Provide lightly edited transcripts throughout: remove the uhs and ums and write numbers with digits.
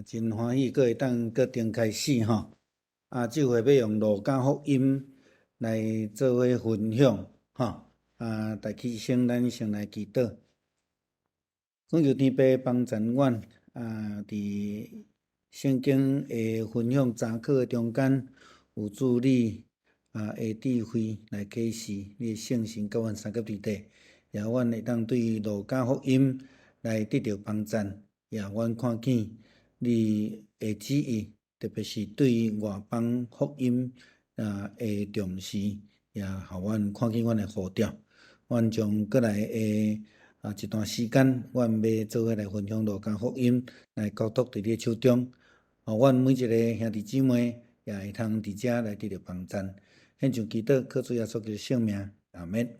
真欢喜，搁会当搁重开始吼。这回要用路加福音来做伙分享吼。大起先咱先来祈祷。讲求天父帮助阮伫圣经的分享查考的中间，有助你的智慧来启示你的圣神甲阮三角伫地，也阮会当对路加福音来得到帮助，也阮看见你的旨意，特别是对外邦福音的重视，也互阮看见阮的呼召。阮将过来的一段时间，阮要做伙来分享路加福音，来交托伫你手中。阮每一个兄弟姊妹也会通伫遮来得到帮助。献上祈祷，靠主耶稣基督圣名，阿免。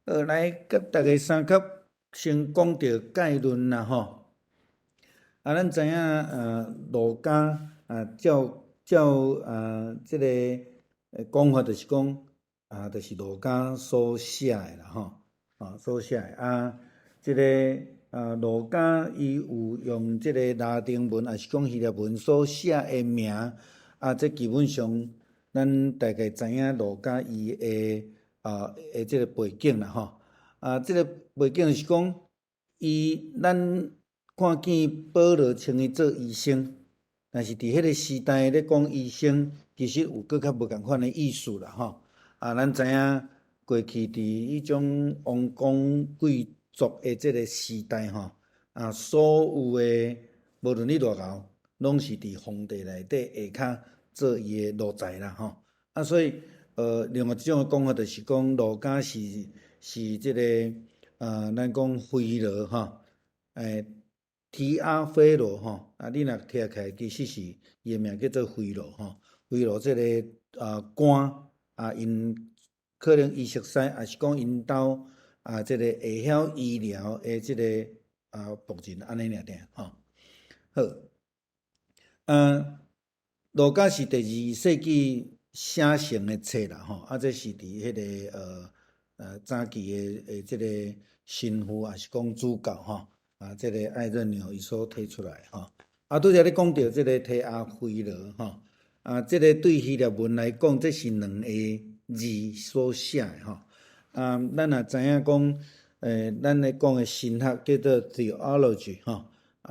来甲大家三角先讲到概论啦吼。咱知影路加照即个讲法，就是讲就是路加所写的啦吼。所写的即个路加伊有用即个拉丁文，也是讲希腊文所写的名这基本上咱大概知影路加伊的即个背景啦吼。即个背景是讲咱看见保罗称伊做医生，但是伫迄个时代咧讲医生，其实有搁较无共款的意思啦吼。咱知影过去伫迄种王公贵族的即个时代吼，所有的无论你偌敖，拢是伫皇帝内底下骹做伊的奴才啦吼。所以另外一种的讲法就是讲路加是即个咱讲菲罗吼，提阿菲罗吼，你若听起来其实是伊的名叫做菲罗吼。菲罗即个官因可能伊熟悉，也是讲因兜即个会晓医疗的即个仆人安尼尔吼。好，路加是第2世纪写成的册啦吼。这是伫迄个早期的即个神父，也是讲主教吼。即个艾热纽伊所提出来吼。拄则咧讲到即个提阿菲罗吼。即个对希腊文来讲，这是2个字所写的吼。咱也知影讲，咱咧讲的神学叫做 theology 吼。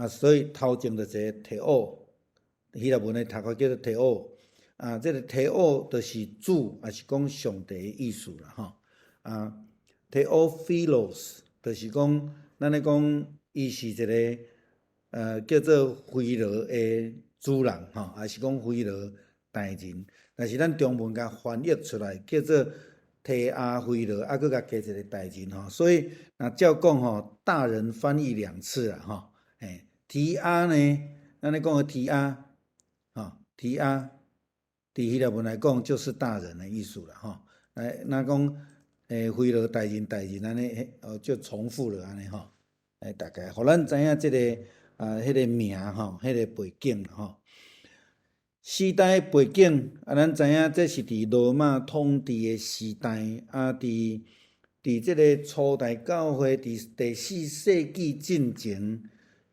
所以头前就一个 theo， 希腊文的读法叫做 theo。这个 theo 就是主，也是讲上帝的意思啦吼。theophilos 就是讲，咱咧讲伊是一个叫做菲罗的主人吼，也是讲菲罗大人。但是咱中文甲翻译出来叫做提阿菲罗，搁甲加一个大人吼。所以若照讲吼，大人翻译2次啦吼。提阿呢，咱咧讲的提阿提阿伫希腊文来讲就是大人的意思啦吼。若讲菲罗大人安尼，就重复了安尼吼。大概互咱知影即个迄个名吼，迄个背景吼。时代背景咱知影这是伫罗马统治的时代伫即个初代教会伫第4世纪进前，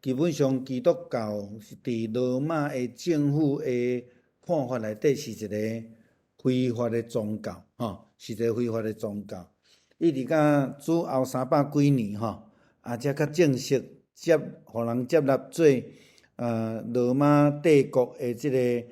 基本上基督教是伫罗马的政府的看法内底是一个非法的宗教吼，是一个非法的宗教。一直到主后300几年吼，才较正式互人接纳做罗马帝国的即个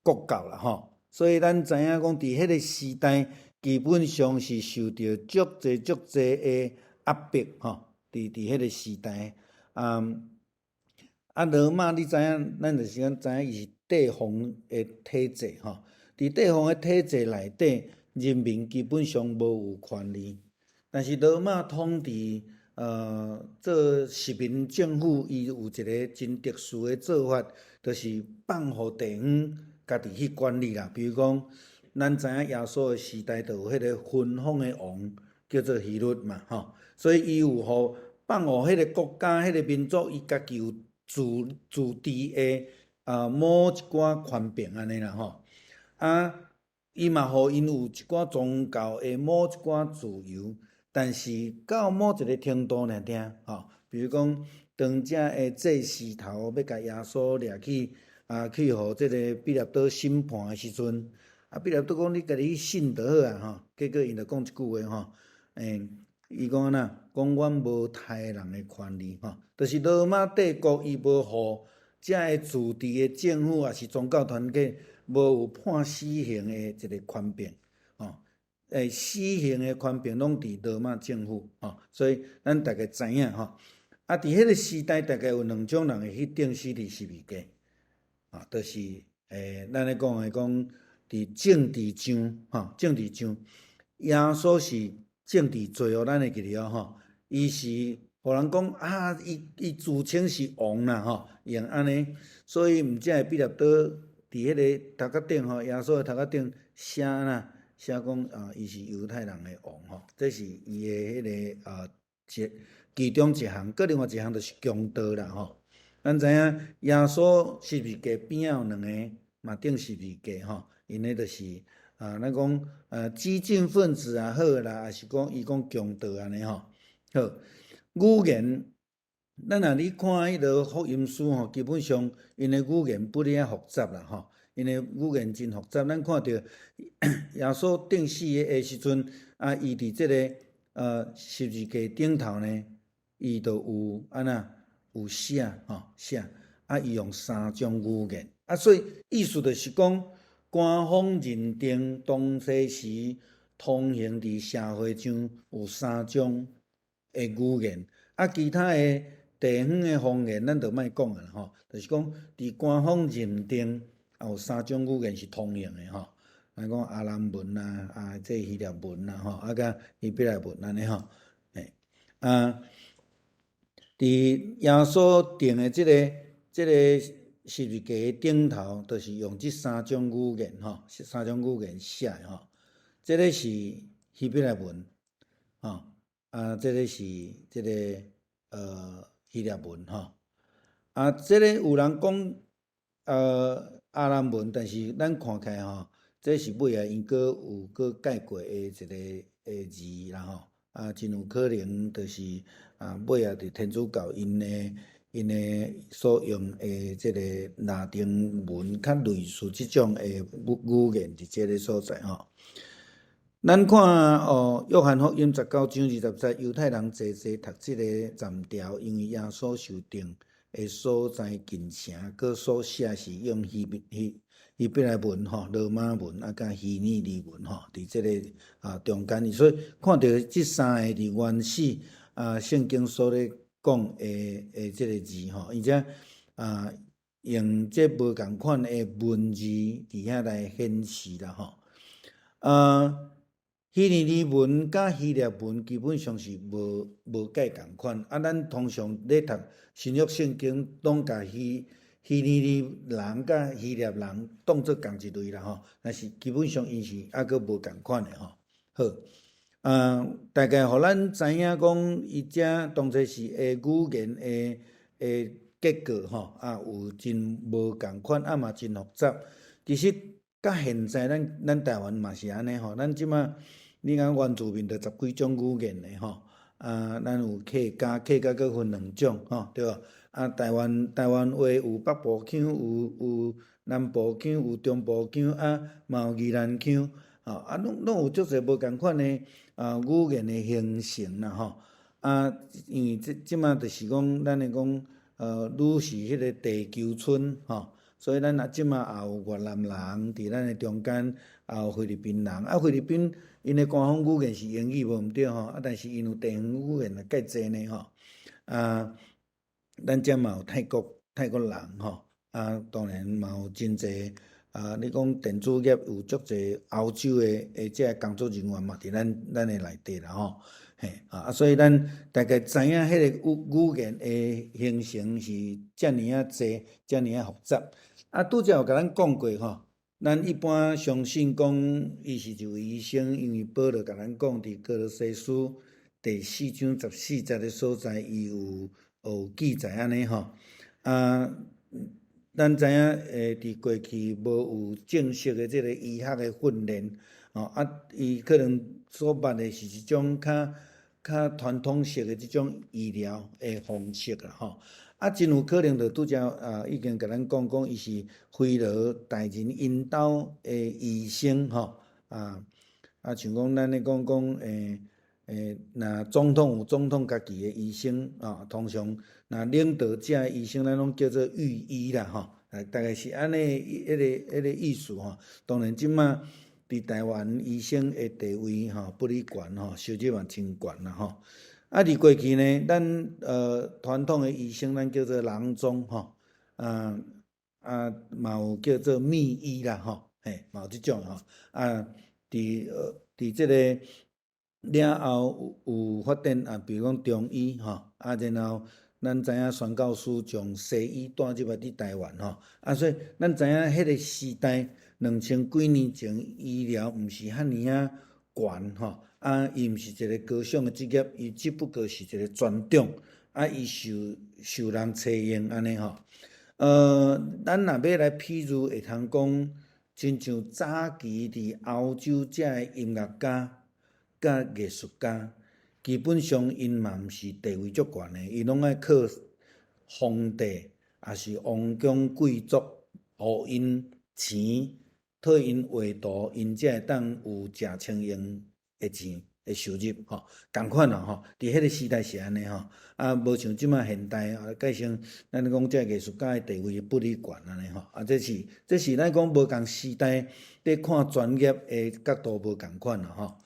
国教啦吼。所以咱知影讲，伫迄个时代，基本上是受到足济的压迫吼。伫迄个时代，罗马你知影，咱就是讲知影伊是帝皇的体制吼。伫帝皇的体制内底，人民基本上无有权利。但是罗马统治做实民政府，伊有一个真特殊的做法，就是放互地方家己去管理啦。比如讲，咱知影耶稣的时代，就有迄个分封的王叫做希律嘛吼。所以伊有放互迄个国家、迄个民族，伊家己有自治的某一寡权柄安尼啦吼。伊嘛互因有一寡宗教的某一寡自由，但是到某一个程度尔吼。比如讲，当遮的祭司头要甲耶稣掠去去互即个彼拉多审判的时阵，彼拉多讲你家己信就好吼，结果因就讲一句话吼，伊讲哪，讲阮无杀人的权利吼，就是罗马帝国伊无互遮个自治的政府也是宗教团体无有判死刑的一个权柄吼。死刑的权柄拢伫罗马政府吼，所以咱大家知影吼。伫迄个时代，大概有2种人会去钉死伫十字架，就是咱咧讲的讲伫政治上吼，政治上，耶稣是政治罪哦，咱会记得吼，伊是互人讲伊自称是王啦吼，用安尼，所以毋才会彼拉多伫迄个头壳顶吼，耶稣的头壳顶写讲伊是犹太人的王吼，这是伊的迄个其中一项，个另外一项就是强盗啦吼。咱知影耶稣十字架边仔有2个嘛钉十字架吼，因迄就是咱讲激进分子也好啦，也是讲伊讲强盗安尼吼。好，语言，咱若你看迄落福音书吼，基本上因的语言不哩复杂啦吼，因的语言真复杂。咱看到耶稣钉死的时阵，伊伫即个十字架顶头呢。伊就有有写吼写，伊用3种语言，所以意思就是讲，官方认定当时时通行伫社会上有3种的语言，其他的地方的方言咱就莫讲啦吼，就是讲伫官方认定有3种语言是通用的吼，咱讲阿兰文啦，这希腊文啦吼，甲希伯来文安尼吼，伫耶稣定的即个十字架顶头，就是用这3种语言吼，3种语言写的吼。这个是希伯来文吼，这个是这个希腊文吼。这个有人讲阿兰文，但是咱看起来吼，这是尾仔因有改过的一个字啦吼。真有可能就是尾仔伫天主教因的所用的即个拉丁文，较类似即种的语言伫即个所在吼。咱看约翰福音19章20节，犹太人齐读即个暂条，因为耶稣受定的所在近城，佮所写是用希伯来文吼、罗马文甲希尼利文吼，伫即个中间，所以看到即3个伫原始圣经所咧讲的即个字吼，而且用即无共款的文字伫遐来显示啦吼。希尼利文甲希腊文基本上是无介共款，咱通常咧读新约圣经，拢甲希尼利人甲希腊人当作同一类啦吼，但是基本上伊是阁无共款的吼。好，大概互咱知影讲，伊遮当初是语言的结构吼，有真无共款，嘛真复杂。其实甲现在咱台湾嘛是安尼吼，咱即马你讲原住民就10几种语言的吼，咱有客家佫分2种吼，对吧？台湾话有北部腔，有南部腔，有中部腔，嘛有宜兰腔，吼，拢有足侪无共款的语言的形成啦吼，因为即马就是讲，咱会讲愈是迄个地球村吼，所以咱即马也有越南人伫咱的中间，也有菲律宾人，菲律宾因的官方语言是英语无毋对吼，但是因有地方语言介济呢吼，咱遮嘛有泰国人吼，当然嘛有真济你讲电子业有足济欧洲的即个工作人员嘛伫咱的内底啦吼，所以咱大概知影迄个语言的形成是遮尔济，遮尔复杂。拄则有甲咱讲过吼，咱一般相信讲伊是一位医生，因为保罗甲咱讲伫哥罗西书第4章14节的所在，伊有记载安尼吼，咱知影伫过去无有正式的即个医学的训练，伊可能所捌的是一种较较传统式的即种医疗的方式啦吼。啊，真有可能就拄则已经甲咱讲，伊是非罗大人引导的医生吼像讲咱咧讲若总统有总统家己的医生通常若领导者的医生，咱拢叫做御医啦吼，大概是安尼迄个意思吼。当然，即马伫台湾医生的地位不哩悬吼，收入嘛真悬啦吼。伫过去呢，咱传统的医生，咱叫做郎中吼，嘛有叫做秘医啦吼，嘛有即种吼。伫即个了后有发展比如讲中医吼，然后咱知影宣教师从西医带入来伫台湾吼，所以咱知影迄个时代2000几年前医疗毋是遐尼悬吼，伊毋是一个高尚的职业，伊只不过是一个专长，伊受人采用安尼吼。咱若要来譬如，会通讲，亲像早期伫欧洲遮的音乐家甲艺术家，基本上因嘛毋是地位足悬的，伊拢爱靠皇帝也是王公贵族，互因钱，替因画图，因才会当有食穿用的钱的收入吼。共款啦吼，伫迄个时代是安尼吼，无像即马现代改成咱讲这艺术家的地位不哩悬安尼吼。这是咱讲无共时代咧看专业的角度无共款啦吼。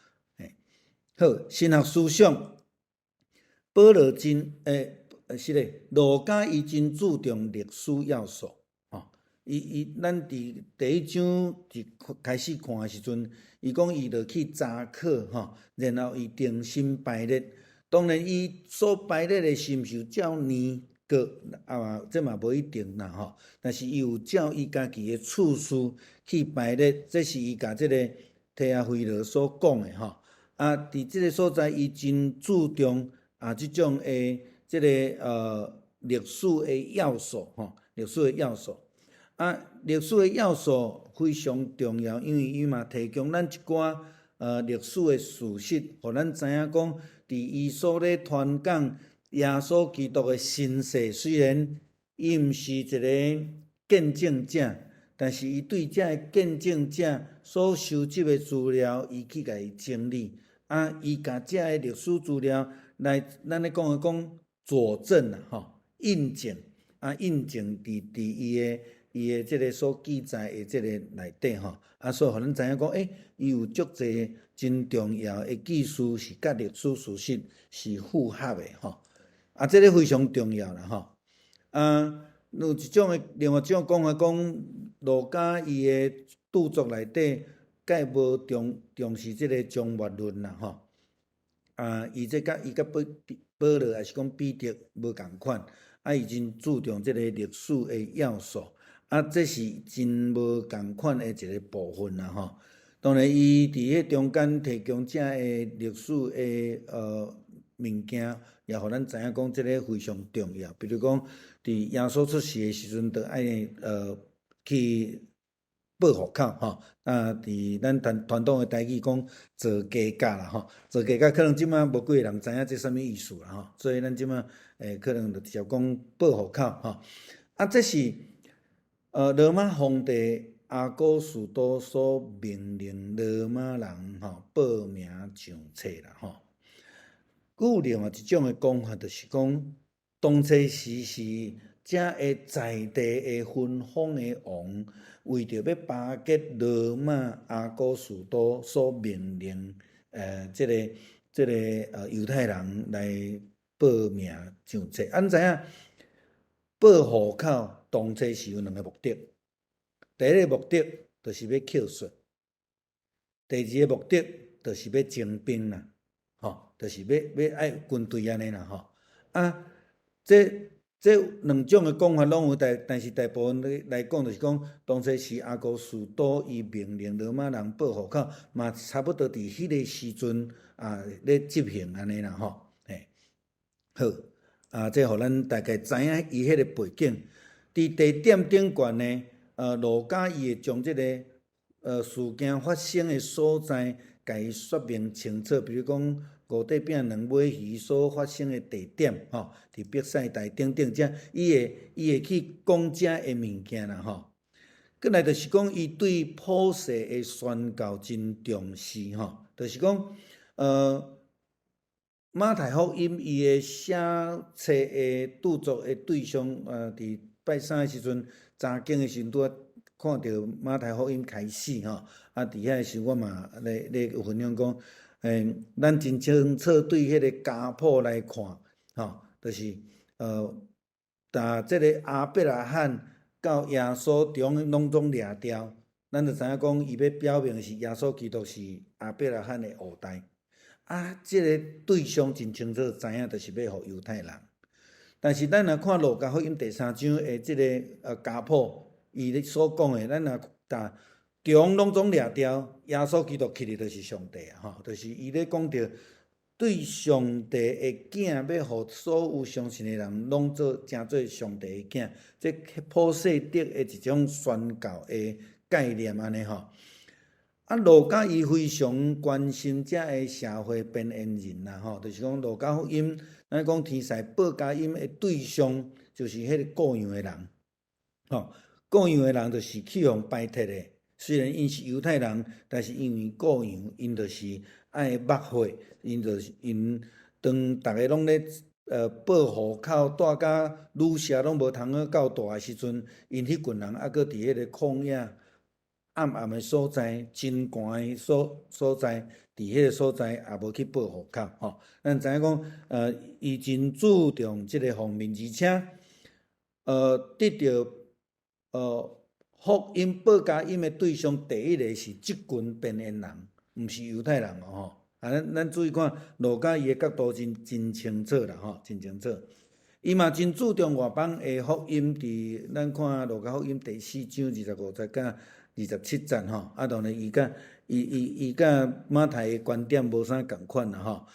好，神学思想，保罗儒家伊真注重历史要素吼。咱伫第一章开始看的时阵，伊讲伊就去查考吼，然后伊定心排列。当然，伊所排列的是毋是有照年过这嘛无一定啦吼。但是伊有照伊家己的次序去排列，这是伊甲即个提阿非罗所讲的吼。伫即个所在，伊真注重即种的即个历史的要素吼，历史的要素历史的要素非常重要，因为伊嘛提供咱一寡历史的事实，互咱知影讲，伫伊所咧传讲耶稣基督的身世，虽然伊毋是一个见证者，但是伊对这个见证者所收集的资料，伊去甲伊整理。伊甲这个历史资料来，咱咧讲佐证啦吼，印证印证伫伊的即个所记载的即个内底吼，所以互咱知影讲，伊有足侪真重要的记事是甲历史事实是符合的吼，这个非常重要啦吼。有一种的另外一种讲法讲，儒家伊的著作内底，介无重视即个中末论啦吼。伊甲保罗还是讲彼得无共款，伊真注重即个历史的要素，这是真无共款的一个部分啦吼。当然，伊伫迄中间提供这个历史的物件，也互咱知影讲，即个非常重要。比如讲，伫耶稣出世的时阵，就爱去报户口吼，伫咱传统的台语讲做家教啦吼，做家教可能即马无几个人知影这啥物意思啦吼，所以咱即马可能就直接讲报户口吼。这是罗马皇帝阿古斯都所命令罗马人报名上册啦吼。有另外一种的讲法，就是讲当初时是这个在地的分封的王，为着要巴结罗马阿古斯都所命令即个犹太人来报名上册。知影报户口当初是有两个目的，第一个目的就是要扣税，第二个目的就是要征兵啦，就是要爱军队安尼啦吼。这两种的讲法拢有，但是大部分来讲，就是讲当初是阿古斯都伊命令罗马人报户口，嘛差不多伫迄个时阵咧执行安尼啦吼。好，这互咱大概知影伊迄个背景。伫第点顶悬呢，儒家伊会将即个事件发生的所在，甲伊说明清楚。比如讲，五块饼两尾鱼所发生的地点吼，伫北塞台等等，遮伊会去讲遮的物件啦吼。过来就是讲，伊对普世的宣教真重视吼，就是讲，马太福音伊的写册的著作的对象，伫拜三的时阵，查经的时阵拄啊看到马太福音开始吼，伫遐的时候我嘛咧有分享讲，咱真清楚对迄个家谱来看吼，就是打即个亚伯拉罕到耶稣中拢总掠掉，咱就知影讲，伊要表明是耶稣基督是亚伯拉罕的后代。即个对象真清楚知影，就是要互犹太人。但是咱若看路加福音第3章的即个家谱，伊咧所讲的，咱若打中拢总掠掉，耶稣基督去的就是上帝啊！吼，就是伊咧讲着对上帝的囝，要互所有相信的人拢成做上帝的囝，即普世德的一种宣教的概念安尼吼。路加伊非常关心遮个社会边缘人啦吼，就是讲路加福音，咱讲天使报佳音的对象就是迄个各样的人，吼，各样的人就是去互拜铁的。虽然因是犹太人，但是因为各样，因就是爱捌血，因当逐个拢咧报户口，带甲女舍拢无通够大的时阵，因迄群人还佫伫迄个旷野暗暗的所在，真寒的所在，伫迄个所在也无去报户口吼。咱知影讲，伊真注重即个方面，而且得到福音报佳音的对象，第一个是即群边缘人，毋是犹太人吼。咱注意看，路加伊的角度真清楚啦吼，真清楚。伊嘛真注重外邦的福音，伫咱看路加福音第4章25节甲27节吼，当然伊甲马太的观点无啥共款啦吼。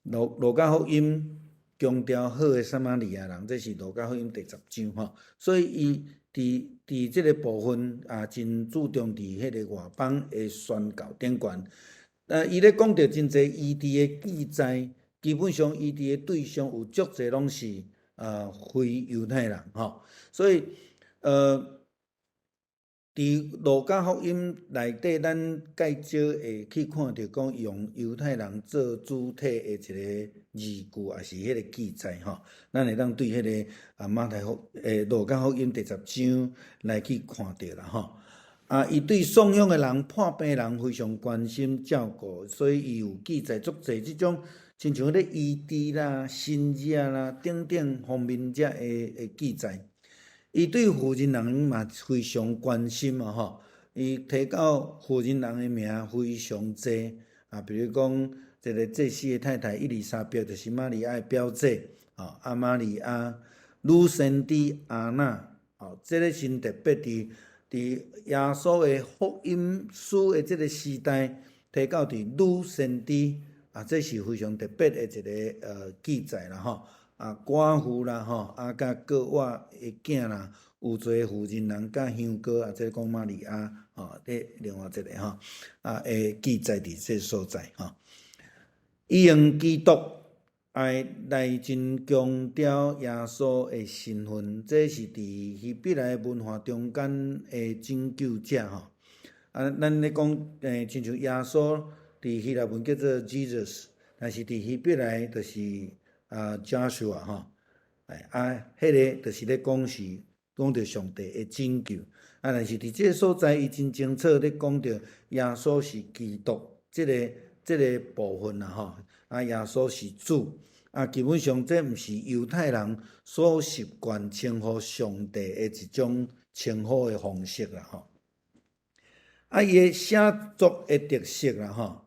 路加福音强调好的撒玛利亚人，这是路加福音第10章吼，所以伊伫即个部分真注重伫迄个外邦的宣教顶悬。伊咧讲到真侪异地的记载，基本上异地的对象有足侪拢是非犹太人吼，所以伫路加福音内底，咱介少会去看到讲用犹太人做主体的一个字句，也是迄个记载吼。咱会当对迄个路加福音第10章来去看到啦吼。伊对丧养的人、破病人非常关心照顾，所以伊有记载足侪即种，亲像迄个医治啦、新热啦等等方面遮的记载。伊对富人人嘛非常关心嘛吼，伊提到富人人的名非常济比如讲一个祭司的太太伊丽莎白，就是玛利亚的表姐阿玛利亚、女先知阿那这个真特别伫耶稣的福音书的这个时代，提到伫女先知这是非常特别的一个记载啦吼。寡妇啦吼，甲各我的囝啦，有做妇人人甲香膏这讲玛利亚另外一个会记载伫这所在伊用基督来真强调耶稣的身份，这是伫希伯来文化中间的拯救者吼。咱咧讲亲像耶稣伫希腊文叫做 Jesus， 但是伫希伯来就是Joshua 吼，迄个就是咧讲着上帝的拯救但是伫这个所在，伊真清楚咧讲着耶稣是基督，这个部分吼，耶稣是主基本上这毋是犹太人所习惯称呼上帝的一种称呼的方式啦吼。伊的写作的特色啦吼，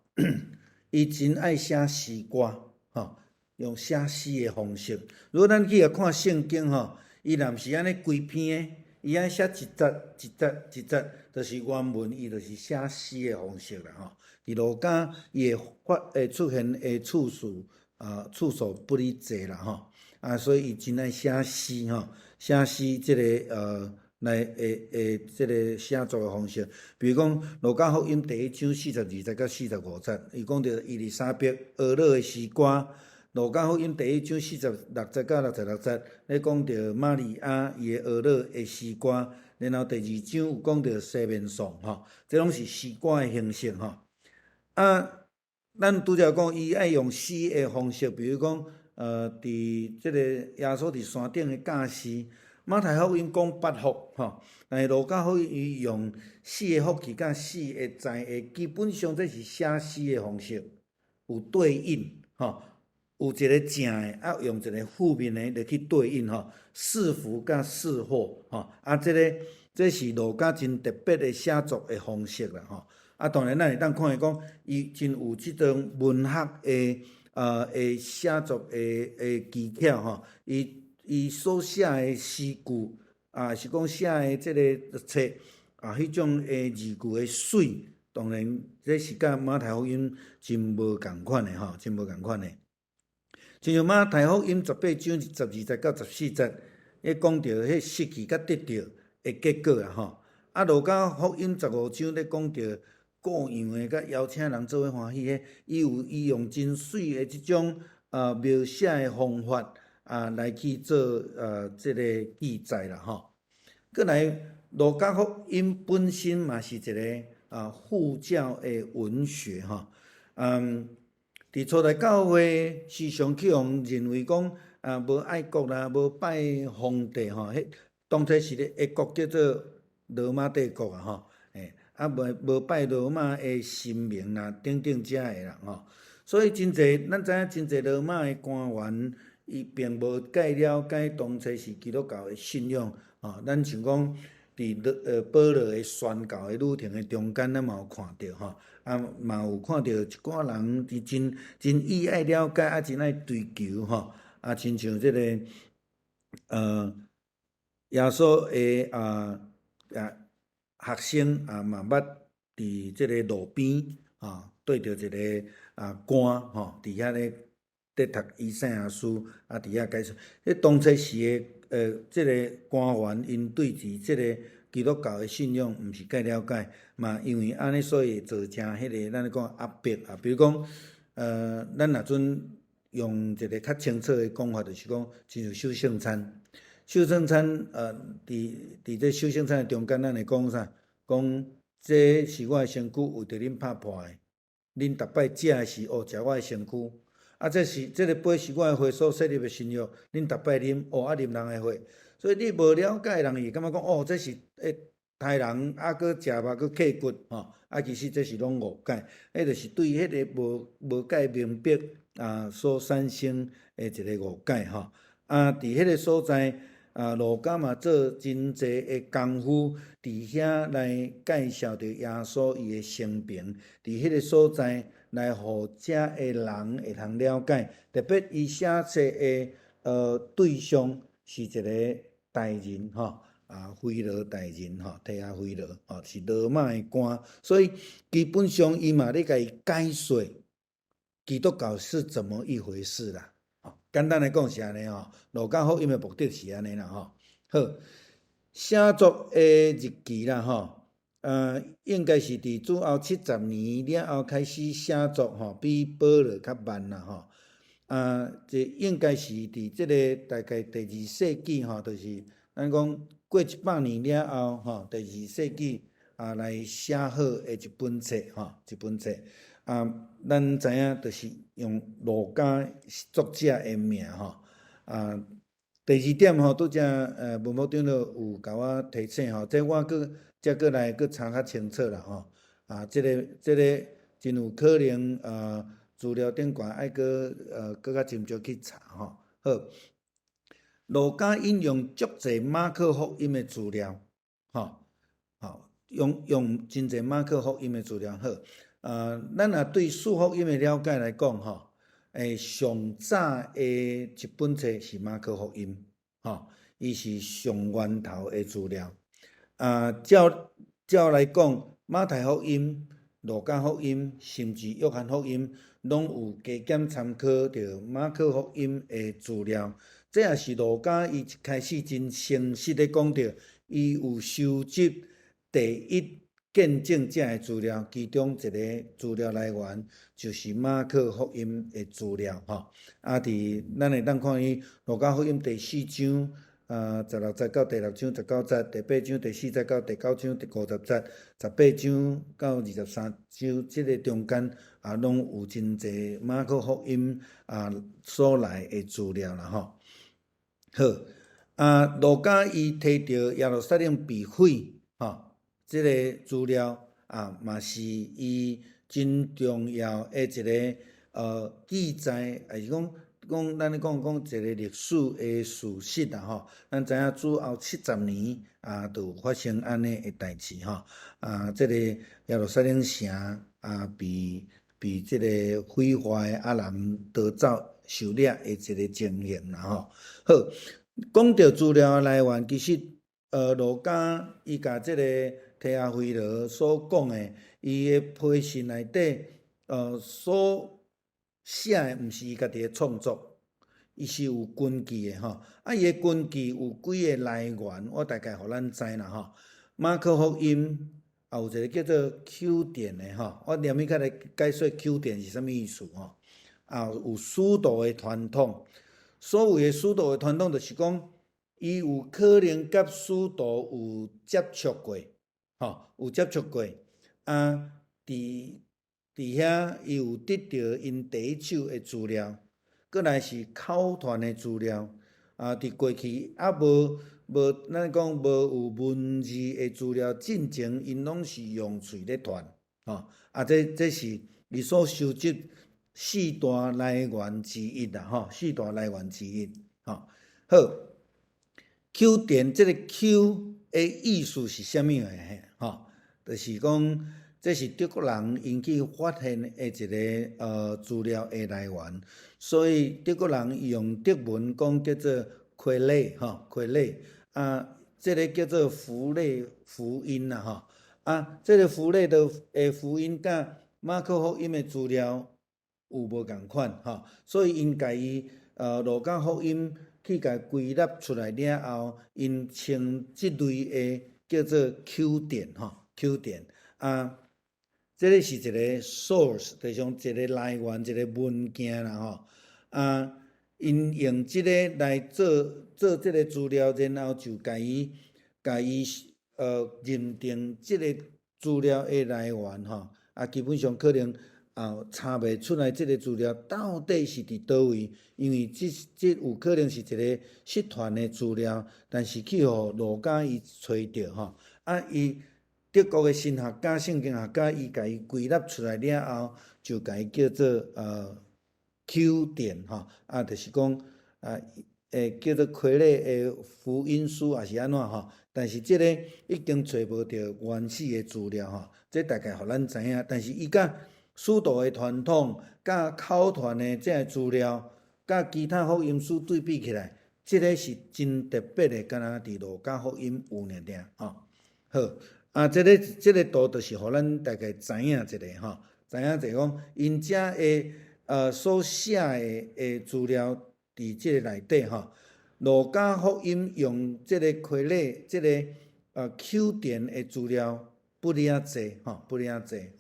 伊真爱写诗歌吼。用写诗的方式，如果咱去看圣经吼，伊若毋是安尼规篇的，伊安写一节，就是原文，伊就是写诗的方式啦吼。伫路加伊会出现的次数不离济啦吼，所以伊真爱写诗吼，写诗这个来即个写作的方式。比如讲，路加福音第1章42节到45节，伊讲到伊丽莎白俄勒的诗歌。路加福音第1章46节到66节，咧讲到玛利亚伊的俄勒的诗歌。然后第2章有讲到西面颂，这拢是诗歌的形式，咱拄则讲，伊爱用诗的方式，比如讲，伫即个耶稣伫山顶的教示，马太福音讲8福，但是路加福音伊用4个福气甲4个在的，基本上这是写诗的方式，有对应，有一个正的，用一个负面的来去对应，是福甲是祸，这是路加真特别的写作的方式啦，当然咱会当看会讲，伊真有即种文学的写作的技巧，伊所写的诗句是讲写的即个册迄种的字句的水，当然这是甲马太福音真无共款的真无共款的。亲像马太福音18章12节到14节，咧讲到迄失去甲得到的结果路加福音15章咧讲到各样的甲邀请人做伙欢喜的，伊用真水的即种描写的方法来去做即个记载啦过来，路加福音本身嘛是一个护教的文学伫初代教会时常去用认为讲无爱国啦，无拜皇帝迄当初是咧一国叫做罗马帝国无拜罗马的神明啦，等等遮的啦所以真侪咱知影真侪罗马的官员，伊并无介了解当初是基督教的信仰咱像讲伫保罗的宣教的旅程的中间，咱嘛有看到嘛有看到一寡人伫真意爱了解真爱追求亲像即个耶稣的学生嘛捌伫即个路边对着一个官伫遐咧伫读以赛亚书伫遐解说，迄当初时的即个官员因对伫即个基督教的信仰毋是介了解嘛，因为安尼所以造成迄个咱咧讲压迫比如讲咱若准用一个较清楚的讲法，就是讲亲像守圣餐。守圣餐伫这守圣餐的中间，咱会讲啥？讲这是我的身躯，为着恁拍破的。恁逐摆食的是食我的身躯。这个杯是我的血所设立的新约，恁逐摆啉啉人的血。所以你无了解的人，伊感觉讲这是杀人搁食肉搁割骨其实这是拢误解，迄就是对迄个无解明白所产生的一个误解伫迄个所在路加嘛做真侪的功夫，伫遐来介绍着耶稣伊的生平，伫迄个所在来互遮的人会通了解，特别伊写册的对象是一个大人菲罗大人提亚菲罗是罗马的官，所以基本上伊嘛咧甲伊解说基督教是怎么一回事啦。简单来讲是安尼路加福音的目的是安尼啦好，写作的日期啦应该是伫主后70年了后开始写作比保罗较慢啦这应该是伫即个大概第2世纪就是咱讲过100年了后第2世纪来写好的一本册一本册咱知影就是用路加作者的名第2点拄则文牧长老有甲我提醒这我再过来查较清楚啦这个真有可能资料顶悬爱搁较斟酌去查好，路加引用足侪马可福音的资料用真侪马可福音的资料咱若对四福音的了解来讲上早的一本册是马可福音伊是上源头的资料照来讲，马太福音、路加福音甚至约翰福音拢有加减参考着马可福音的资料，这也是路加伊一开始真诚实的讲着伊有收集第一见证者的资料，其中一个资料来源就是马可福音的资料吼。伫咱会当看伊路加福音第4章16节到第6章19节，第8章第4节到第9章第50节，18章到23章，即个中间拢有真侪马可福音所来的资料啦吼。好，路加伊摕到耶路撒冷被毁吼。这个资料嘛是伊真重要的一个记载，还是讲咱咧讲一个历史的事实啦吼。咱知影主后70年就发生安尼的代志吼。这个耶路撒冷城被这个毁坏阿人夺走受掠的一个情形啦吼。好，讲到资料的来源，其实路加伊甲这个提阿非罗所讲的，伊的批信内底，所写的毋是伊家己的创作，伊是有根据的吼。伊的根据有几个来源，我大概互咱知啦吼。马可福音有一个叫做 Q 点的吼，我念伊较来解说 Q 点是啥物意思吼。有使徒的传统，所谓的使徒的传统，就是讲伊有可能甲使徒有接触过。有接触过伫遐伊有得到因第一手的资料，过来是口传的资料伫过去无咱讲无有文字的资料，进前因拢是用嘴咧传这是伊所收集4大来源之一啦4大来源之一好。Q 点这个 Q 的意思是啥物诶？就是讲这是德国人因去发现的一个资料的来源，所以德国人用德文讲叫做傀儡傀儡这个叫做符类福音啦这个符类的福音甲马可福音的资料有无共款所以因家伊路加福音去甲归纳出来了后，因称即类的叫做 Q 点Q 点这个是一个 source， 就像一个来源，一个文件啦因用这个来做这个资料，然后就甲伊认定这个资料的来源基本上可能查袂出来这个资料到底是伫倒位，因为这有可能是一个失传的资料，但是去互路加伊找到伊德国的神学家、圣经学家，伊甲伊归纳出来了后，就甲伊叫做Q 点就是讲叫做傀儡的福音书，也是安怎但是这个已经找无到原始的资料这大概互咱知影，但是伊甲使徒的传统、甲口传的这个资料、甲其他福音书对比起来，这个是真特别的，敢若伫路加福音有尔好这个图就是互咱大概知影一下知影就讲因遮的所写的资料伫这个内底路加福音用这个傀儡这个Q 点的资料不哩济不哩济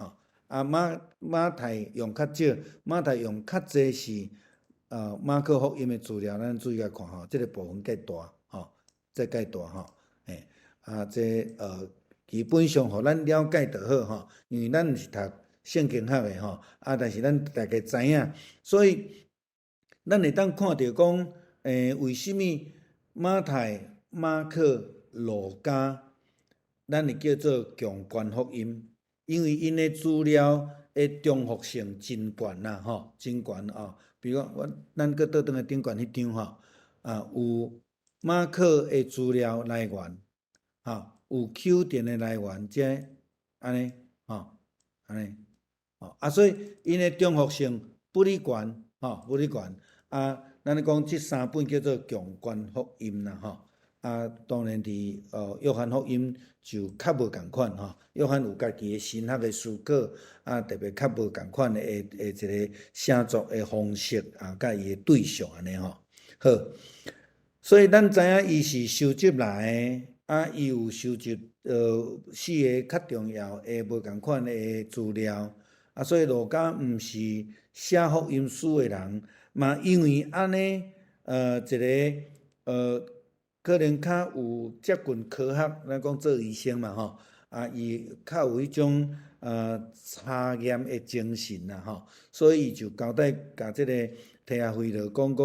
马太用较少，马太用较济是马可福音的资料，咱注意来看这个部分介大这介大这基本上互咱了解就好因为咱是读圣经学的但是咱大概知影，所以咱会当看到讲为什么马太、马可、路加，咱会叫做强观福音，因为因的资料的重复性真悬啦真悬比如咱搁倒转来顶悬迄张有马可的资料来源有 Q 点的来源，这安尼安尼所以因的重复性不哩悬不哩悬咱咧讲这3本叫做强观福音啦当然伫约翰福音就较无共款约翰有家己的神学的思考特别较无共款的一个写作的方式甲伊的对象安尼好，所以咱知影伊是收集来伊有收集4个较重要诶无共款诶资料，所以路加毋是写福音书诶人，嘛因为安尼一个可能较有接近科学，咱讲做医生嘛吼，伊较有迄种查验诶精神啦吼，所以伊就交代甲即个提亚菲罗讲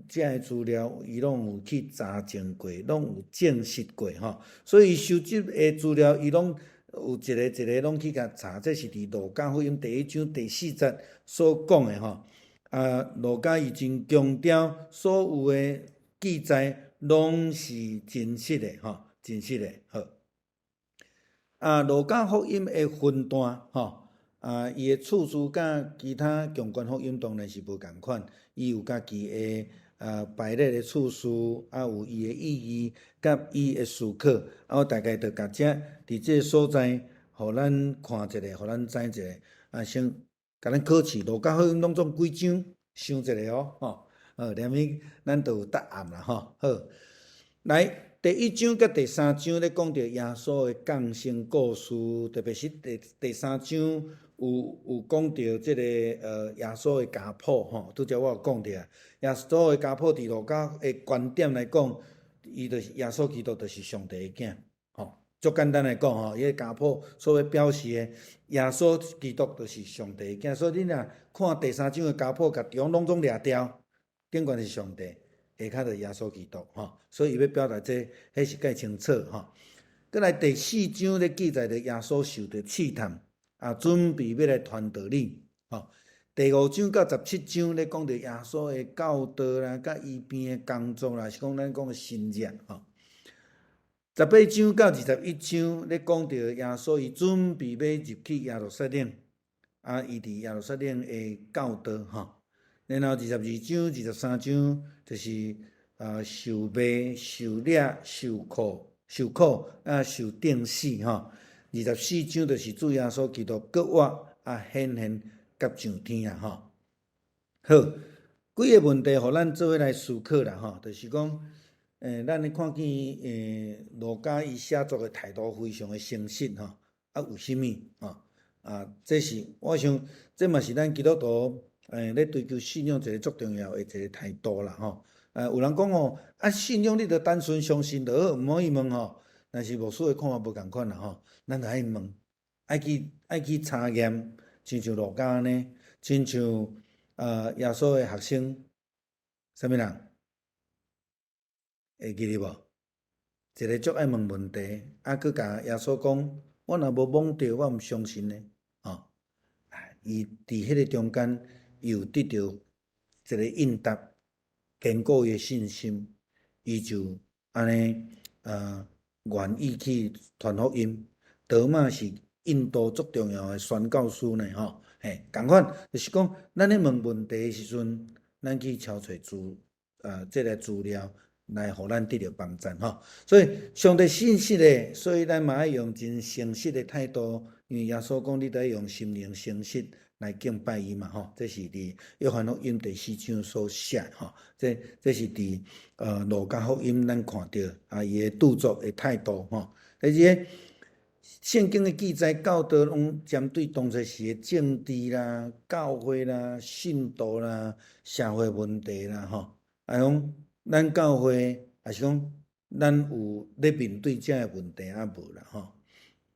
遮个资料伊拢有去查证过，拢有证实过吼，所以收集诶资料伊拢有一个一个拢去甲查，这是伫路加福音第1章第4节所讲诶吼。路加伊真强调所有诶记载拢是真实诶吼，真实诶好。路加福音诶分段吼，伊诶次序甲其他强权福音当然是无共款，伊有家己诶排列诶次序，有伊诶意义，甲伊诶思考，我大概着甲遮伫即个所在，互咱看一下，互咱知一下，先甲咱考试，路加福音拢总几章？想一下哦，吼，连伊咱都有答案啦，吼，好，来第1章甲第3章咧讲到耶稣诶降生故事，特别是第3章有讲到即个耶稣诶家谱吼，拄则我有讲着，耶稣诶家谱伫路加诶观点来讲，伊就是耶稣基督就是上帝诶囝，吼，足简单来讲吼，伊诶家谱所要表示诶，耶稣基督就是上帝诶囝，所以你若看第3章诶家谱，甲中拢总掠掉，顶悬是上帝，下骹就是耶稣基督吼，所以伊要表达这，迄是介清楚吼。过来第4章咧记载着耶稣受着试探，准备要来传道理吼。第5章到17章咧讲着耶稣诶教导啦，甲医病诶工作啦，是讲咱讲诶新约吼。18章到21章咧讲着耶稣伊准备要入去耶路撒冷，伊伫耶路撒冷诶教导吼。然后22章、23章就是受卖、受掠、受苦、受钉死吼。24章就是主耶稣基督国活显现甲上天啊吼。好，几个问题互咱做伙来思考啦吼，就是讲，咱咧看见路加伊写作诶态度非常诶诚实吼，有啥物吼？这是我想，这嘛是咱基督徒咧追求信仰一个足重要诶一个态度啦吼。有人讲吼，信仰你着单纯相信就好，毋好去问吼。但是牧师诶看法无共款啦吼，咱着爱问，爱去查验，亲像路加安尼，亲像耶稣诶学生，啥物人会记哩无？一个足爱问问题，佮甲耶稣讲，我若无摸着，我毋相信呢吼。伊伫迄个中间又得到一个应答，坚固伊诶信心，伊就安尼愿意去传福音。多马是印度足重要诶宣教师呢吼，共款就是讲，咱咧问问题诶时阵，咱去抄找即个资料来互咱得到帮助吼。所以上帝信息诶，所以咱嘛爱用真诚实诶态度，因为耶稣讲你得用心灵诚实来敬拜伊嘛吼。这是伫约翰福音第4章所写吼，这是伫路加福音咱看到伊诶著作诶态度吼。而且圣经诶记载教导拢针对当时时诶政治啦、教会啦、信徒啦、社会问题啦吼，讲咱教会也是讲咱有咧面对遮个问题无啦吼。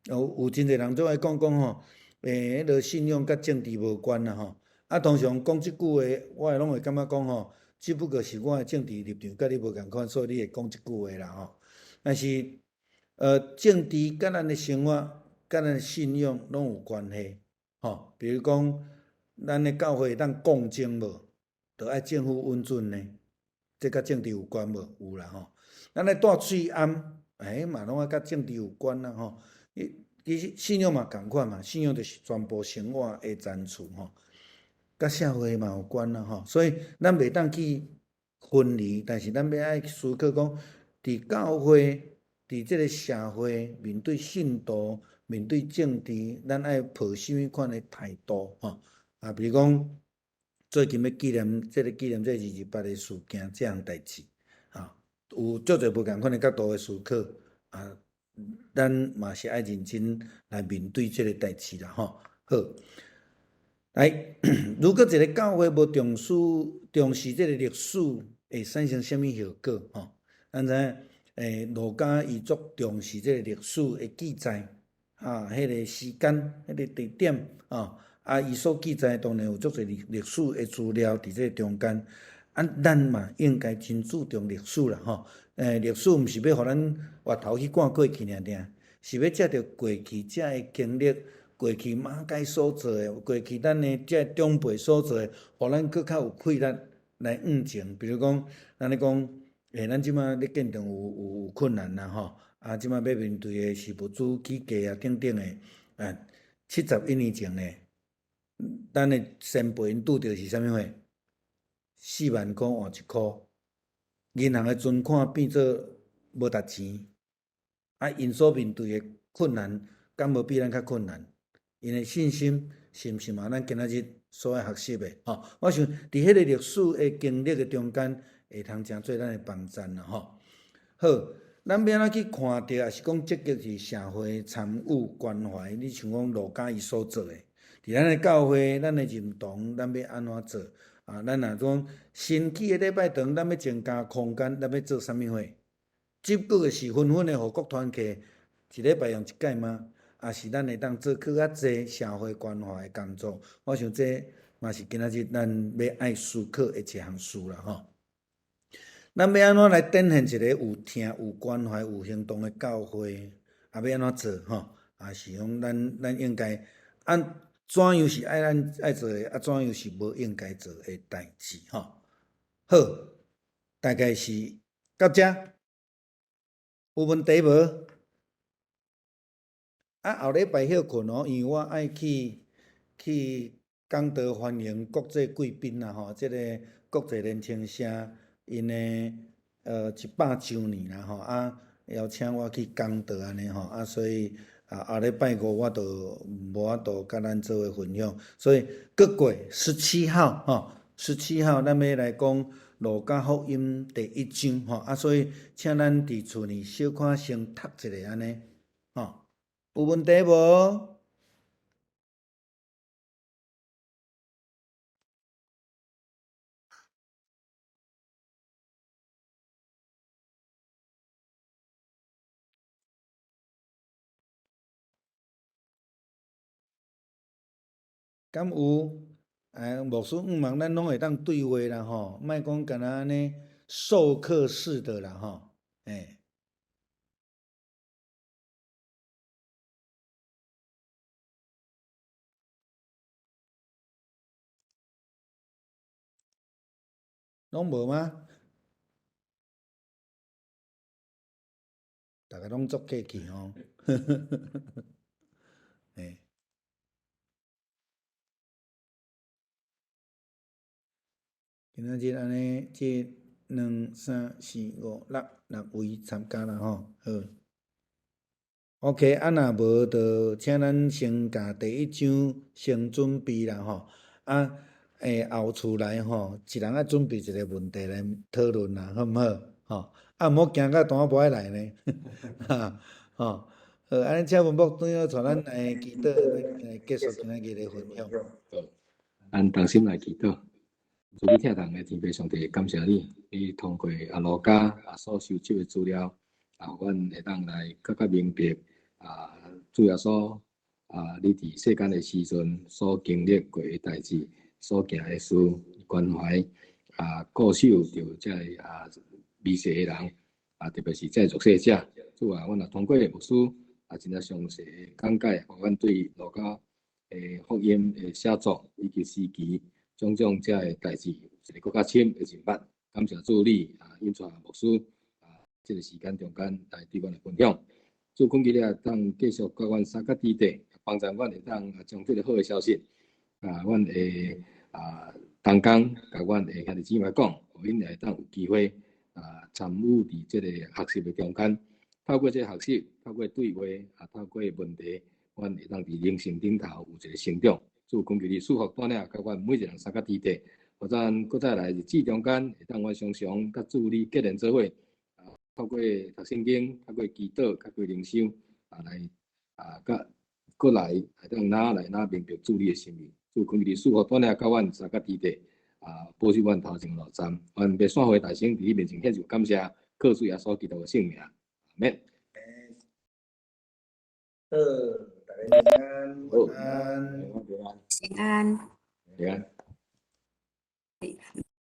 有真侪人总爱讲吼，迄个信仰甲政治无关啦吼。通常讲即句话，我拢会感觉讲吼，只不过是我诶政治立场甲你无共款，所以你会讲即句话啦吼。但是政治甲咱诶生活、甲咱诶信仰拢有关系吼。比如讲，咱诶教会当共争无，着爱政府稳准呢，这甲政治有关无？有啦吼。咱咧带喙安，嘛拢爱甲政治有关啦吼。其实信仰嘛共款嘛，信仰就是全部生活诶赞助吼，甲社会嘛有关啦吼。所以咱袂当去分离，但是咱要爱思考讲，伫教会、伫即个社会面对信徒、面对政治，咱爱抱什么款诶态度吼？比如讲，最近要纪念这个228诶事件，这项代志。有足侪无共款的角度的思考啊，咱嘛是爱认真来面对即个代志啦吼。好，来，如果一个教会无重视即个历史，会产生什么效果吼？咱知影，儒家伊足重视即个历史的记载啊，迄个时间、迄个地点啊，伊所记载当然有足侪历史的资料伫这中间。啊，咱嘛应该真注重历史啦吼。历史毋是要互咱回头去看过去尔，是要借着过去遮的经历。过去马街所做的，过去咱的这长辈所做的，互咱搁较有气力来运情。比如讲，咱咧讲，咱即马咧建筑有困难啦吼，啊，即马要面对的是物资起价啊等等的，71年前呢，咱的先辈因拄着是啥物货？4万块换1箍，银行的存款变做无值钱，啊，因所面对的困难，敢无比咱较困难？因的信心是毋是嘛？咱今仔日所爱学习的吼，我想伫迄个历史的经历的中间，会通诚做咱的帮衬啦吼。好，咱要安怎去看到，也是讲积极是社会参与关怀。你像讲儒家伊所做的，伫咱的教会，咱的认同，咱要安怎做啊？咱若讲新起的礼拜堂，咱要增加空间，咱要做啥物货？只不过是纷纷的互国团契一礼拜用一届吗？也是咱会当做更较济社会关怀的工作，我想这嘛是今仔日咱要爱思考的一项事啦吼。咱要安怎来展现一个有听、有关怀、有行动的教会？也要安怎做吼？也是讲咱应该怎样是爱咱爱做的，怎样是无应该做的代志吼。好，大概是到遮，有问题无？后礼拜休困哦，因为我爱去讲道欢迎国际贵宾啦吼，即个国际年轻社因的100周年啦吼，邀请我去讲道安尼吼，所以后礼拜5我就无法度甲咱做伙分享，所以各月17号吼，17号咱要来讲路加福音第1章吼，所以请咱伫厝里小可先读一下安尼吼。有问题无？敢有？牧师忙，咱拢会当对话啦吼，莫讲干那安尼授课式的啦吼，拢无吗？大家拢足客气吼，嘿。今仔日安尼，即2、3、4、5、6位参加啦吼，好。OK，若无就请咱先甲第1章先准备啦吼，后厝来吼，一人准备一个问题来讨论啦，好毋好？吼，毋好惊到单无爱来呢，哈，吼。好，安尼请文牧长带咱来祈祷，来结束今仔日的分享。咱同心来祈祷。主你听人的天父上帝，感谢你，你通过路加所收集的资料，阮会当来更加明白主要所你伫世间的时阵所经历过的代志，所行的事，关怀固守着这微细的人特别是这弱势者。主阮也通过牧师真正详细的讲解，互阮对路加福音的写作以及时期。种种这个代志，一个更较深的认捌。感谢主你引带牧师这个时间中间来对阮来分享。主讲起了当继续甲阮三角地带，帮助阮会当将这个好的消息阮会同工甲阮的兄弟姊妹讲，互因会当有机会参与伫这个学习的中间。透过这个学习，透过对话透过问题，阮会当伫人生顶头有一个成长。主讲起你祝福带领，甲阮每一个人三角地带，或者搁再来日子中间，会当阮常常甲主你结连做伙透过读圣经，透过祈祷，透过灵修来过来来明白主你的心意。主空气赐福带领到阮三甲基地保守阮头前路站，阮要散会大声伫你面前献上感谢，靠主耶稣基督的圣名，阿免。大家平安，好，晚安。平安，平安。平安。